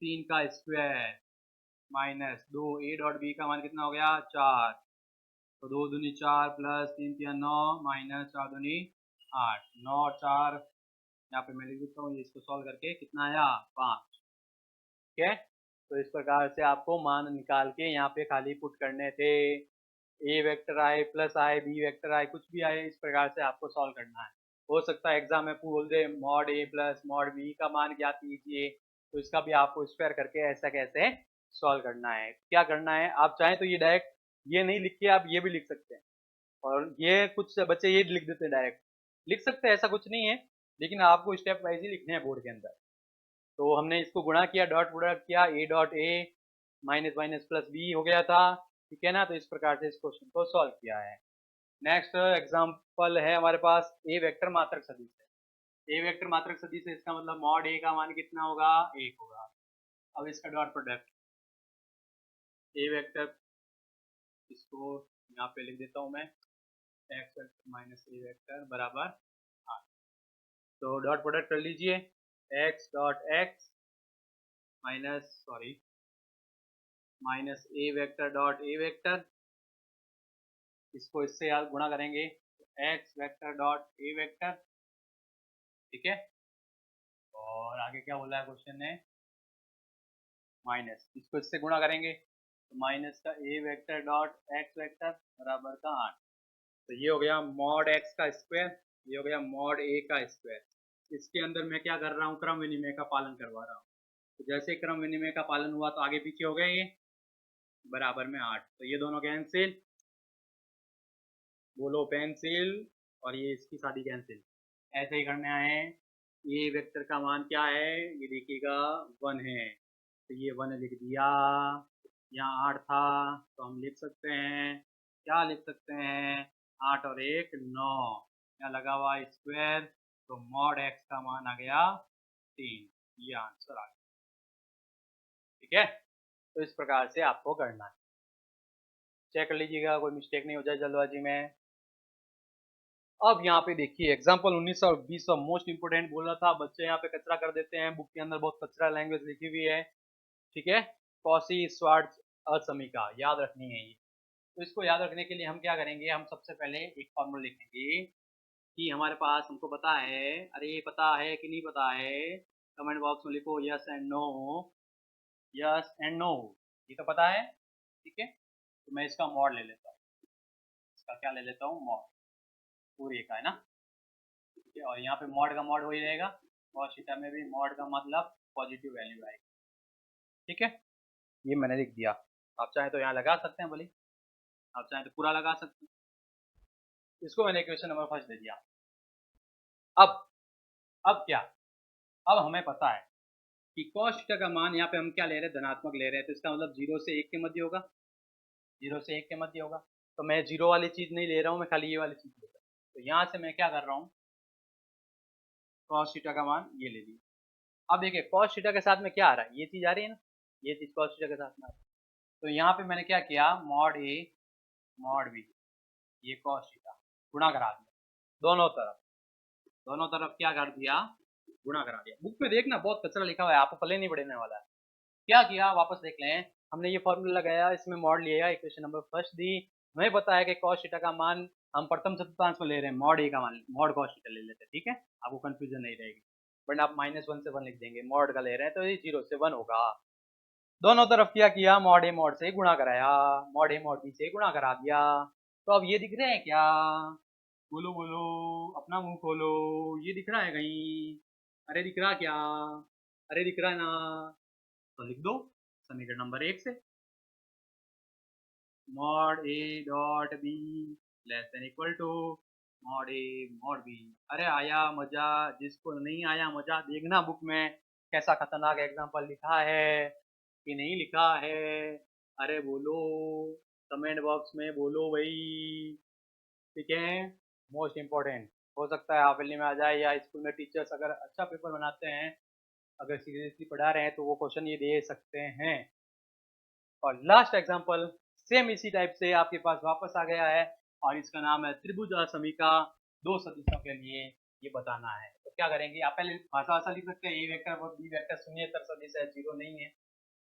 3 का square minus 2 A dot B का मान कितना हो गया 4, तो 2 दूनी 4 प्लस 3 3 9 माइनस 4 दूनी 8, 9 और 4 यहाँ पे मैं लिख देता हूँ, इसको सॉल्व करके कितना आया 5, ठीक है। तो इस प्रकार से आपको मान निकाल के यहाँ पे खाली पुट करने थे, ए वेक्टर आए प्लस आए बी वेक्टर आए कुछ भी आए, इस प्रकार से आपको सॉल्व करना है। हो सकता है एग्जाम में बोल दे mod A plus mod B का मान ज्ञात कीजिए, तो इसका भी आपको स्क्वायर करके ऐसा कैसे सॉल्व करना है, क्या करना है। आप चाहें तो ये डायरेक्ट ये नहीं लिख के आप ये भी लिख सकते हैं, और ये कुछ बच्चे ये लिख देते हैं डायरेक्ट, लिख सकते हैं ऐसा कुछ नहीं है, लेकिन आपको स्टेप वाइज ही लिखने हैं बोर्ड के अंदर। तो हमने इसको गुणा किया डॉट प्रोडक्ट किया A dot A minus minus plus B हो गया था, ठीक है ना। तो इस प्रकार से इस क्वेश्चन को सॉल्व किया है। नेक्स्ट एग्जांपल है हमारे पास ए वेक्टर मात्रक सदिश है, ए वेक्टर मात्रक सदिश है, इसका मतलब मॉड ए का मान कितना होगा 1 होगा। अब इसका डॉट प्रोडक्ट ए वेक्टर, इसको यहाँ पे लिख देता हूँ मैं एक्स वेक्टर माइनस ए वेक्टर बराबर 8, तो डॉट प्रोडक्ट कर लीजिए x dot x minus A vector dot A vector, इसको इससे आप गुणा करेंगे तो x vector dot A vector, ठीक है। और आगे क्या बोला है क्वेश्चन ने, माइनस इसको इससे गुणा करेंगे तो माइनस का ए वेक्टर डॉट एक्स वेक्टर बराबर का 8, तो ये हो गया मॉड एक्स का स्क्वायर, ये हो गया मॉड ए का स्क्वायर। इसके अंदर मैं क्या कर रहा हूँ क्रम विनिमय का पालन करवा रहा हूँ, तो जैसे क्रम विनिमय का पालन हुआ तो आगे पीछे हो गए ये बराबर में 8, तो ये दोनों कैंसिल, बोलो पेंसिल, और ये इसकी शादी कैंसिल, ऐसे ही करने आए। ये वेक्टर का मान क्या है ये देखिएगा 1 है, तो ये 1 लिख दिया, यहाँ 8 था तो हम लिख सकते हैं, क्या लिख सकते हैं 8 और 1 9, यहाँ लगा हुआ स्क्वायर, तो मॉड एक्स का मान आ गया 3, ये आंसर आ गया। ठीक है, तो इस प्रकार से आपको करना है। चेक कर लीजिएगा कोई मिस्टेक नहीं हो जाए जल्दबाजी में। अब यहाँ पे देखिए एग्जाम्पल 19 और 20 मोस्ट इंपोर्टेंट बोला था, बच्चे यहाँ पे कचरा कर देते हैं, बुक के अंदर बहुत कचरा लैंग्वेज लिखी हुई है। ठीक है, कॉसी स्वार्ट्ज असमिका याद रखनी है ये। तो इसको याद रखने के लिए हम क्या करेंगे, हम सबसे पहले एक फॉर्मूला लिखेंगे कि हमारे पास, हमको पता है, अरे पता है कि नहीं पता है, कमेंट बॉक्स में लिखो yes and no, yes and no, ये तो पता है। ठीक है, तो मैं इसका मॉड ले लेता हूँ, इसका क्या ले लेता हूँ, मॉड पूरे का है ना। ठीक है, और यहाँ पे मॉड का मॉड वही रहेगा, cos थीटा में भी मॉड का मतलब पॉजिटिव वैल्यू आएगी। ठीक है, ये मैंने लिख दिया। आप चाहे तो यहाँ लगा सकते हैं बोली, आप चाहे तो पूरा लगा सकते हैं। इसको मैंने इक्वेशन नंबर फर्स्ट दे दिया। अब अब क्या, अब हमें पता है कि cos थीटा का मान यहाँ पे हम क्या ले रहे हैं, धनात्मक ले रहे हैं, तो इसका मतलब 0 से 1 के मध्य होगा, 0 से 1 के मध्य होगा। तो मैं 0 वाली चीज नहीं ले रहा हूँ, मैं खाली ये वाली चीज ले रहा हूँ। तो यहाँ से मैं क्या कर रहा हूँ, cos थीटा का मान ये ले लिया। अब देखिए cos थीटा के साथ में क्या आ रहा है, ये चीज आ रही है ना, ये चीज cos थीटा के साथ में आ रही है। तो यहाँ पे मैंने क्या किया, मॉड ए मॉड बी, ये cos थीटा गुणा करा दिया दोनों तरफ, दोनों तरफ क्या कर दिया, गुणा करा दिया। बुक में देखना बहुत कचरा लिखा हुआ है, आपको पल्ले नहीं पड़ने वाला है। क्या किया वापस देख लें, हमने ये फॉर्मूला लगाया, इसमें मॉड लिया, इक्वेशन नंबर फर्स्ट दी, हमें पता है कि cos थीटा का मान हम प्रथम चतुर्थांश में ले रहे हैं, मॉड ए का मान मॉड cos थीटा ले लेते हैं। ठीक है, आपको कंफ्यूजन नहीं रहेगी, बट आप -1 से 1 लिख देंगे, मॉड का ले रहे हैं तो ये 0 से 1 होगा। दोनों तरफ क्या किया, मॉड ए मॉड से गुणा कराया, मॉड ए मॉड बी से गुणा करा दिया। तो अब ये दिख रहे हैं क्या, बोलो बोलो, अपना मुंह खोलो, ये दिख रहा है कहीं, अरे दिख रहा क्या, अरे दिख रहा है ना, तो लिख दो समीकरण नंबर 1 से, mod A dot B less than equal to mod A mod B. अरे आया मजा, जिसको नहीं आया मजा देखना बुक में कैसा खतरनाक एग्जाम्पल लिखा है कि नहीं लिखा है, अरे बोलो, कमेंट बॉक्स में बोलो भाई। ठीक है, मोस्ट इम्पोर्टेंट, हो सकता है हाफिली में आ जाए, या स्कूल में टीचर्स अगर अच्छा पेपर बनाते हैं, अगर सीरियसली पढ़ा रहे हैं तो वो क्वेश्चन ये दे सकते हैं। और लास्ट एग्जांपल सेम इसी टाइप से आपके पास वापस आ गया है, और इसका नाम है त्रिभुज असमीका दो सदिशों के लिए ये बताना है। तो क्या करेंगे, आप पहले भाषा भाषा लिख सकते हैं, ए वेक्टर और बी वेक्टर शून्येतर सदिश है, जीरो नहीं है।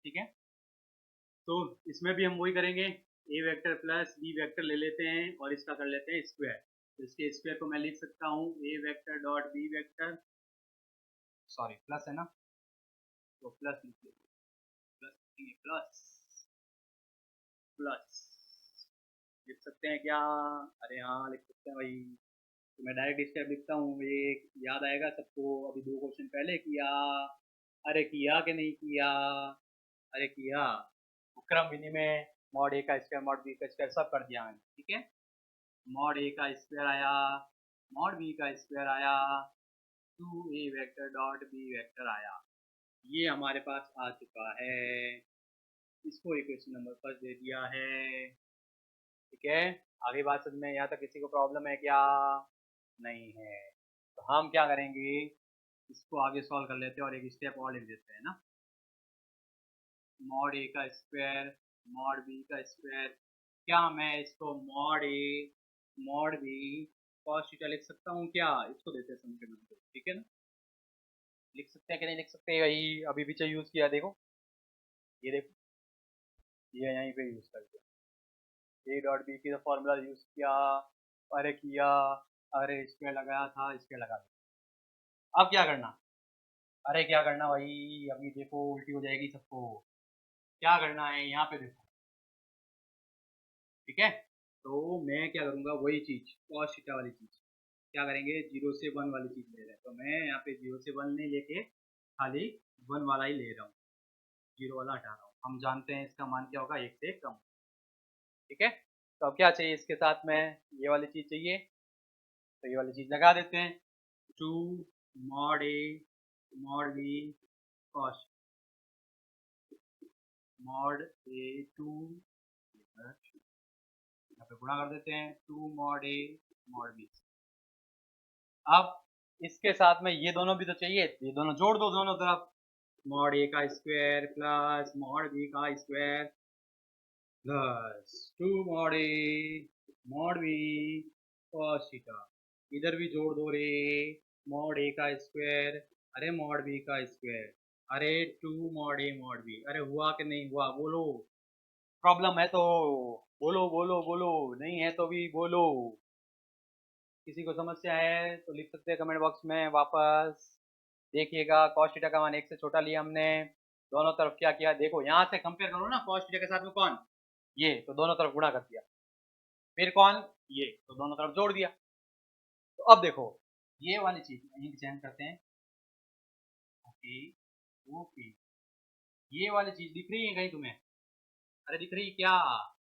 ठीक है, तो इसमें भी हम वही करेंगे, ए वेक्टर प्लस बी वेक्टर ले लेते हैं और इसका कर लेते हैं स्क्वायर। तो इसके स्क्वायर को मैं लिख सकता हूँ A vector dot B vector, sorry plus है ना, तो प्लस लिख लेते हैं, प्लस प्लस लिख सकते हैं क्या, अरे हाँ लिख सकते हैं भाई। तो मैं डायरेक्ट स्टेप लिखता हूँ, ये याद आएगा सबको, अभी 2 क्वेश्चन पहले किया, अरे किया कि नहीं किया, अरे किया, क्रम विनिमय, मॉड ए का स्क्वायर मॉड बी का स्क्वायर सब कर दिया मैंने। ठीक है, मॉड ए का स्क्वायर आया, मॉड बी का स्क्वायर आया, 2a vector dot B vector आया, ये हमारे पास आ चुका है, इसको इक्वेशन नंबर फर्स्ट दे दिया है। ठीक है, आगे बात समझ में, यहाँ तक किसी को प्रॉब्लम है क्या, नहीं है। तो हम क्या करेंगे, इसको आगे सॉल्व कर लेते हैं और एक स्टेप और लिख देते हैं ना, मॉड ए का स्क्वायर मॉड बी का स्क्वायर, क्या मैं इसको mod A mod B cos theta लिख सकता हूँ क्या, इसको देते हैं समीकरण नंबर 2। ठीक है ना, लिख सकते हैं कि नहीं लिख सकते, वही अभी पीछे यूज किया, देखो ये देखो, ये यहीं पे यूज कर दिया, ए डॉट बी की फॉर्मूला यूज किया, अरे किया, अरे स्क्वायर लगाया था, स्क्वायर लगा दिया। अब क्या करना, अरे क्या करना भाई, अभी देखो उल्टी हो जाएगी सबको, क्या करना है यहाँ पे देखो। ठीक है, तो मैं क्या करूंगा, वही चीज cos थीटा वाली चीज, क्या करेंगे, 0 से 1 वाली चीज ले रहे हैं, तो मैं यहाँ पे 0 से 1 नहीं लेके खाली 1 वाला ही ले रहा हूँ, 0 वाला हटा रहा हूँ। हम जानते हैं इसका मान क्या होगा, 1 से कम। ठीक है, तो अब क्या चाहिए इसके साथ में, ये वाली चीज चाहिए, तो ये वाली चीज लगा देते हैं, 2 mod A mod B cos mod ए 2, यहाँ पे गुणा कर देते हैं, 2 मॉड ए मॉड बी। अब इसके साथ में ये दोनों भी तो चाहिए, ये दोनों जोड़ दो दोनों तरफ, मॉड ए का स्क्वायर प्लस मॉड बी का square plus 2 mod B cos theta. इधर भी जोड़ दो रे, मॉड ए का स्क्वायर, अरे मॉड बी का स्क्वायर, अरे 2 मॉड ए मॉड बी। अरे हुआ कि नहीं हुआ, बोलो। प्रॉब्लम है तो बोलो बोलो बोलो, नहीं है तो भी बोलो। किसी को समस्या है तो लिख सकते हैं कमेंट बॉक्स में। वापस देखिएगा, cos थीटा का मान 1 से छोटा लिया हमने, दोनों तरफ क्या किया देखो, यहाँ से कंपेयर करो ना, cos थीटा के साथ में कौन, ये, तो दोनों तरफ गुणा कर दिया। फिर कौन, ये, तो दोनों तरफ जोड़ दिया। तो अब देखो ये वाली चीज यहीं चेंज करते हैं। ओके ओके, ये वाली चीज दिख रही है कहीं तुम्हें? अरे दिख रही है क्या?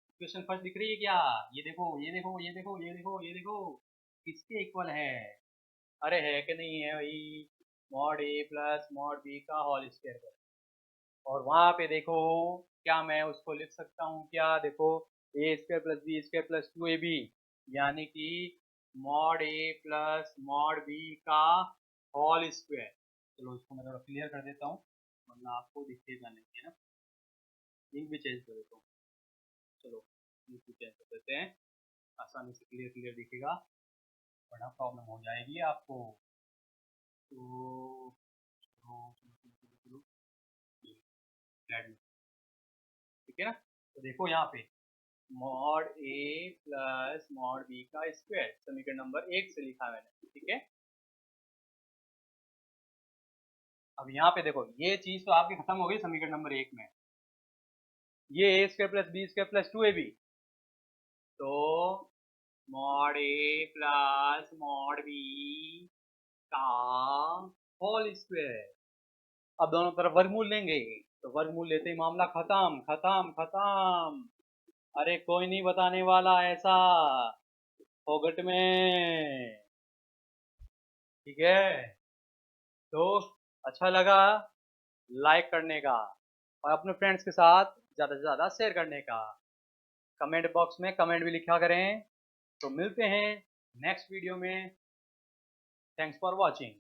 इक्वेशन फर्स्ट दिख रही है क्या? ये देखो ये देखो ये देखो ये देखो ये देखो, किसके इक्वल है? अरे है कि नहीं है भाई? Mod A plus mod B का होल स्क्वायर कर, और वहां पे देखो क्या मैं उसको लिख सकता हूँ क्या, देखो A square plus B square plus 2ab, यानी कि mod A plus mod B का होल स्क्वायर। चलो इसको मैं थोड़ा क्लियर कर देता हूँ, वरना आपको दिखेगा नहीं, है ना। लिंक भी चेंज कर देता हूँ। चलो लिंक भी चेंज कर देते हैं, आसानी से क्लियर क्लियर दिखेगा, वरना प्रॉब्लम हो जाएगी आपको। तो चलो चलो चलो चलो चलो, ये ठीक है ना। तो देखो यहाँ पे mod A plus mod B का स्क्वायर, समीकरण नंबर 1 से लिखा मैंने, ठीक है। अब यहाँ पे देखो ये चीज तो आपकी खत्म हो गई समीकरण नंबर 1 में, ये A square plus B square plus 2ab, तो mod A plus mod B का होल स्क्वायर। अब दोनों तरफ वर्गमूल लेंगे, तो वर्गमूल लेते ही मामला खत्म खत्म खत्म। अरे कोई नहीं बताने वाला ऐसा फोगट में, ठीक है। तो अच्छा लगा लाइक करने का, और अपने फ्रेंड्स के साथ ज़्यादा से ज़्यादा शेयर करने का। कमेंट बॉक्स में कमेंट भी लिखा करें। तो मिलते हैं नेक्स्ट वीडियो में। Thanks for watching.